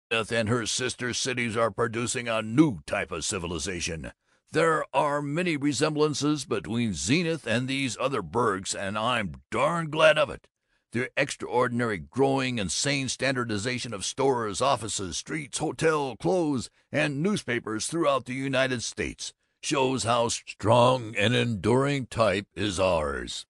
Zenith and her sister cities are producing a new type of civilization. There are many resemblances between Zenith and these other burgs, and I'm darn glad of it. The extraordinary growing insane standardization of stores, offices, streets, hotel clothes, and newspapers throughout the United States shows how strong and enduring type is ours.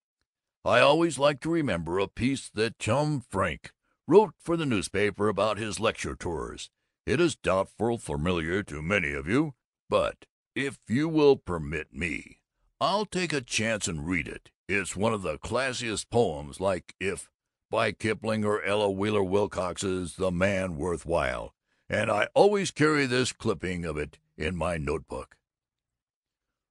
I always like to remember a piece that Chum Frink wrote for the newspaper about his lecture tours. It is doubtful familiar to many of you, but if you will permit me, I'll take a chance and read it. It's one of the classiest poems, like If by Kipling or Ella Wheeler Wilcox's The Man Worth While, and I always carry this clipping of it in my notebook.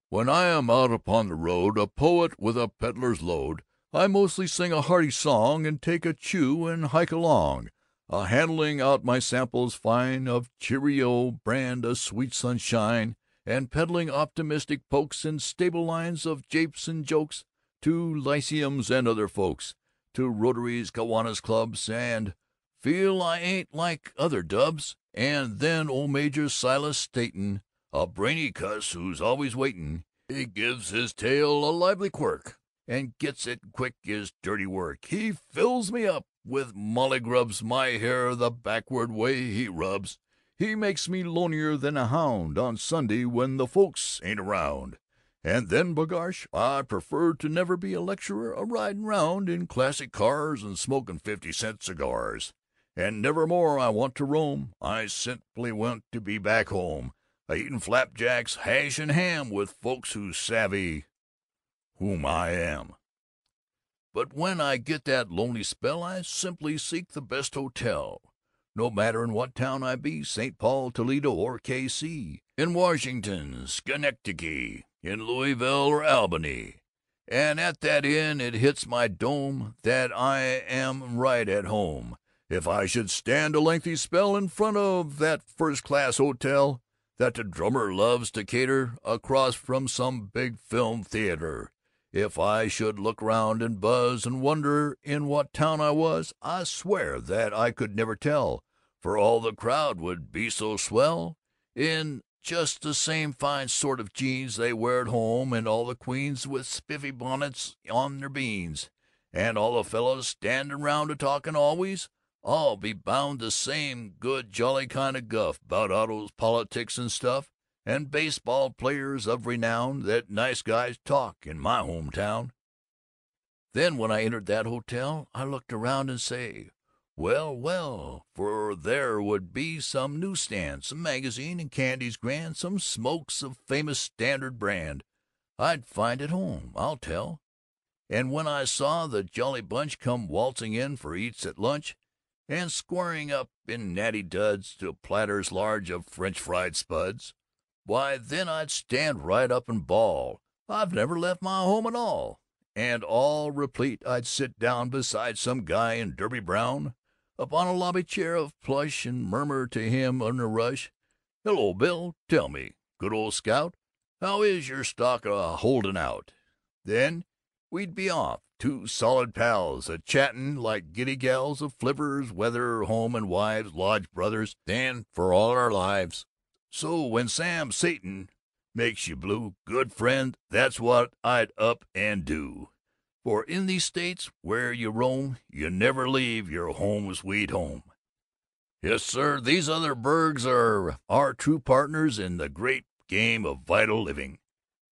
When I am out upon the road, a poet with a peddler's load, I mostly sing a hearty song and take a chew and hike along, handling out my samples fine of Cheerio brand of sweet sunshine, and peddling optimistic pokes and stable lines of japes and jokes to lyceums and other folks, to Rotaries, Kiwanis Clubs, and feel I ain't like other dubs. And then old Major Silas Staton, a brainy cuss who's always waitin', he gives his tale a lively quirk, and gets it quick is dirty work. He fills me up with mollygrubs, my hair the backward way he rubs. He makes me lonelier than a hound on Sunday when the folks ain't around. And then, b'gosh, I prefer to never be a lecturer a riding round in classic cars and smoking 50-cent cigars. And nevermore I want to roam. I simply want to be back home, a-eatin' flapjacks, hash, and ham with folks who savvy whom I am. But when I get that lonely spell, I simply seek the best hotel, no matter in what town I be, St. Paul, Toledo, or K.C., in Washington, Schenectady, in Louisville or Albany. And at that inn it hits my dome that I am right at home. If I should stand a lengthy spell in front of that first-class hotel that the drummer loves to cater across from some big film theater, if I should look round and buzz and wonder in what town I was, I swear that I could never tell, for all the crowd would be so swell, in just the same fine sort of jeans they wear at home, and all the queens with spiffy bonnets on their beans, and all the fellows standing round a-talking always, all be bound the same good jolly kind of guff 'bout autos, politics, and stuff, and baseball players of renown that nice guys talk in my hometown. Then when I entered that hotel, I looked around and say, well, well, for there would be some newsstand, some magazine and candies grand, some smokes of famous standard brand. I'd find at home, I'll tell. And when I saw the jolly bunch come waltzing in for eats at lunch, and squaring up in natty duds to platters large of French fried spuds, why, then I'd stand right up and bawl, I've never left my home at all. And all replete, I'd sit down beside some guy in derby brown, upon a lobby chair of plush, and murmur to him in a rush, "Hello, Bill, tell me, good old scout, how is your stock holding out?" Then we'd be off, two solid pals, a-chatting like giddy gals of flippers, weather, home and wives, lodge brothers, then for all our lives. So when Sam Satan makes you blue, good friend, that's what I'd up and do. For in these states where you roam, you never leave your home sweet home. Yes, sir, these other burgs are our true partners in the great game of vital living.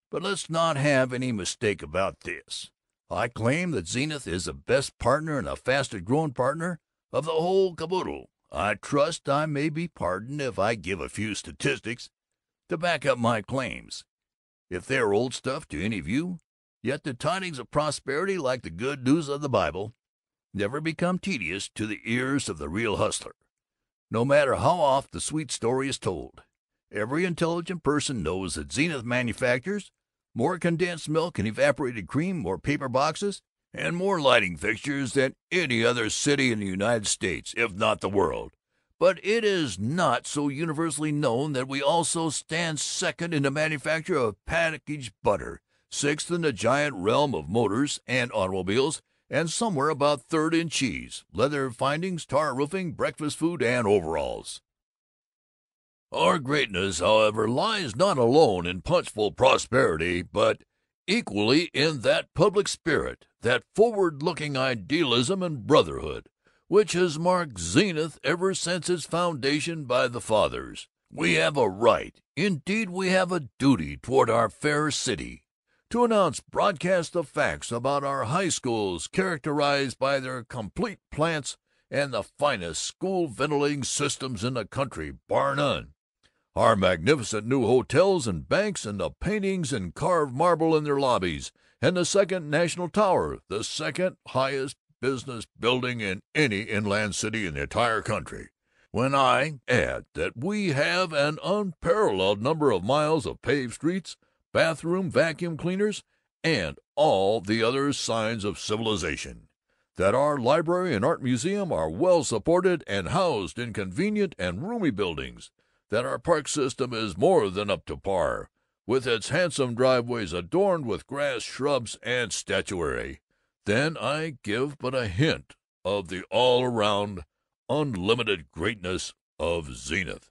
But let's not have any mistake about this. I claim that Zenith is the best partner and the fastest growing partner of the whole caboodle. I trust I may be pardoned if I give a few statistics to back up my claims. If they are old stuff to any of you, yet the tidings of prosperity, like the good news of the Bible, never become tedious to the ears of the real hustler, no matter how oft the sweet story is told. Every intelligent person knows that Zenith manufactures more condensed milk and evaporated cream, more paper boxes, and more lighting fixtures than any other city in the United States, if not the world. But it is not so universally known that we also stand second in the manufacture of packaged butter, sixth in the giant realm of motors and automobiles, and somewhere about third in cheese, leather findings, tar roofing, breakfast food, and overalls. Our greatness, however, lies not alone in punchful prosperity, but equally in that public spirit, that forward-looking idealism and brotherhood, which has marked Zenith ever since its foundation by the Fathers. We have a right, indeed we have a duty toward our fair city, to announce broadcast the facts about our high schools characterized by their complete plants and the finest school ventilating systems in the country, bar none, our magnificent new hotels and banks, and the paintings and carved marble in their lobbies, and the second National Tower, the second highest business building in any inland city in the entire country. When I add that we have an unparalleled number of miles of paved streets, bathroom vacuum cleaners, and all the other signs of civilization, that our library and art museum are well supported and housed in convenient and roomy buildings, that our park system is more than up to par, with its handsome driveways adorned with grass, shrubs, and statuary, then I give but a hint of the all-around, unlimited greatness of Zenith.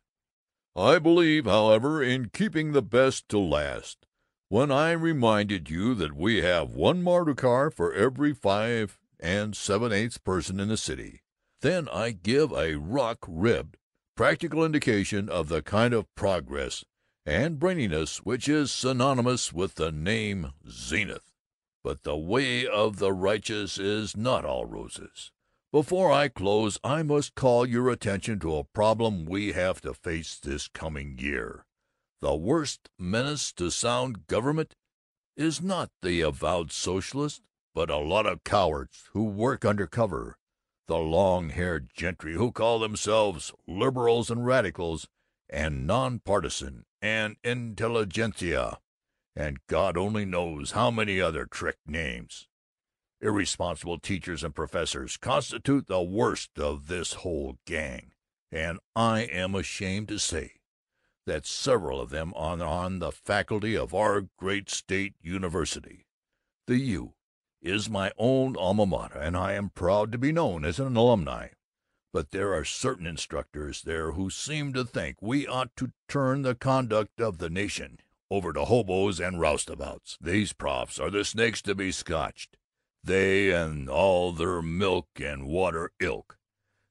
I believe, however, in keeping the best to last. When I reminded you that we have one motor car for every 5 7/8 person in the city, then I give a rock-ribbed, practical indication of the kind of progress and braininess which is synonymous with the name Zenith. But the way of the righteous is not all roses. Before I close, I must call your attention to a problem we have to face this coming year. The worst menace to sound government is not the avowed socialist, but a lot of cowards who work under cover, the long-haired gentry who call themselves liberals and radicals and nonpartisan and intelligentsia, and God only knows how many other trick names. Irresponsible teachers and professors constitute the worst of this whole gang, and I am ashamed to say that several of them are on the faculty of our great state university. The U is my own alma mater, and I am proud to be known as an alumni. But there are certain instructors there who seem to think we ought to turn the conduct of the nation over to hobos and roustabouts. These profs are the snakes to be scotched, they and all their milk and water ilk.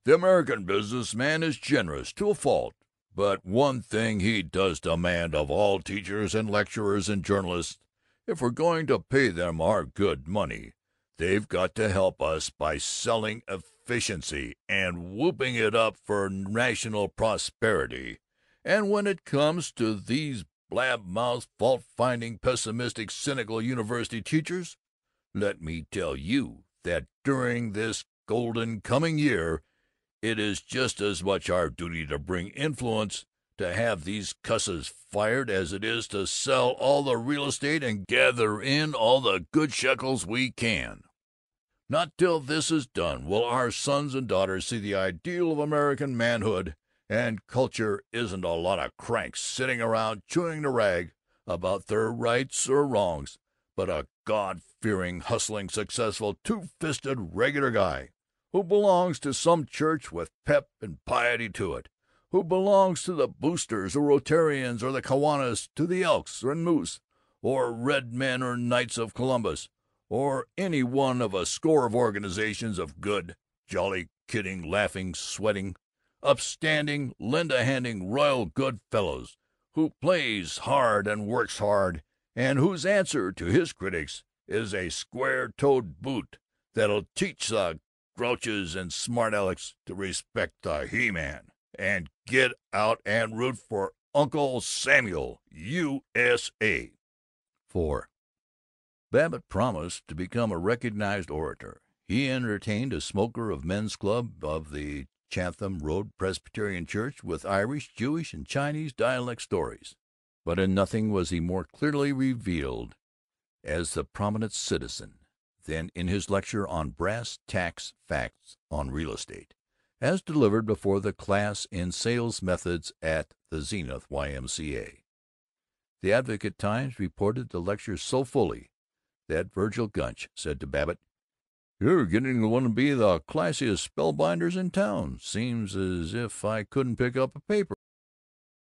The American business man is generous to a fault, but one thing he does demand of all teachers and lecturers and journalists: if we're going to pay them our good money, they've got to help us by selling efficiency and whooping it up for national prosperity. And when it comes to these blab-mouthed, fault-finding, pessimistic, cynical university teachers, let me tell you that during this golden coming year it is just as much our duty to bring influence to have these cusses fired as it is to sell all the real estate and gather in all the good shekels we can. Not till this is done will our sons and daughters see the ideal of American manhood, and culture isn't a lot of cranks sitting around chewing the rag about their rights or wrongs, but a God-fearing, hustling, successful, two-fisted, regular guy who belongs to some church with pep and piety to it, who belongs to the Boosters or Rotarians or the Kiwanis, to the Elks and Moose, or Red Men or Knights of Columbus, or any one of a score of organizations of good, jolly, kidding, laughing, sweating, upstanding, lend-a-handing, royal good fellows, who plays hard and works hard, and whose answer to his critics is a square-toed boot that'll teach the grouches and smart-alecks to respect the He-Man, and get out and root for Uncle Samuel, USA. 4. Babbitt promised to become a recognized orator. He entertained a smoker of men's club of the Chatham Road Presbyterian Church with Irish, Jewish, and Chinese dialect stories. But in nothing was he more clearly revealed as the prominent citizen than in his lecture on brass tacks facts on real estate, as delivered before the class in sales methods at the Zenith YMCA. The Advocate-Times reported the lecture so fully that Virgil Gunch said to Babbitt, "You're getting to want to be the classiest spellbinders in town. Seems as if I couldn't pick up a paper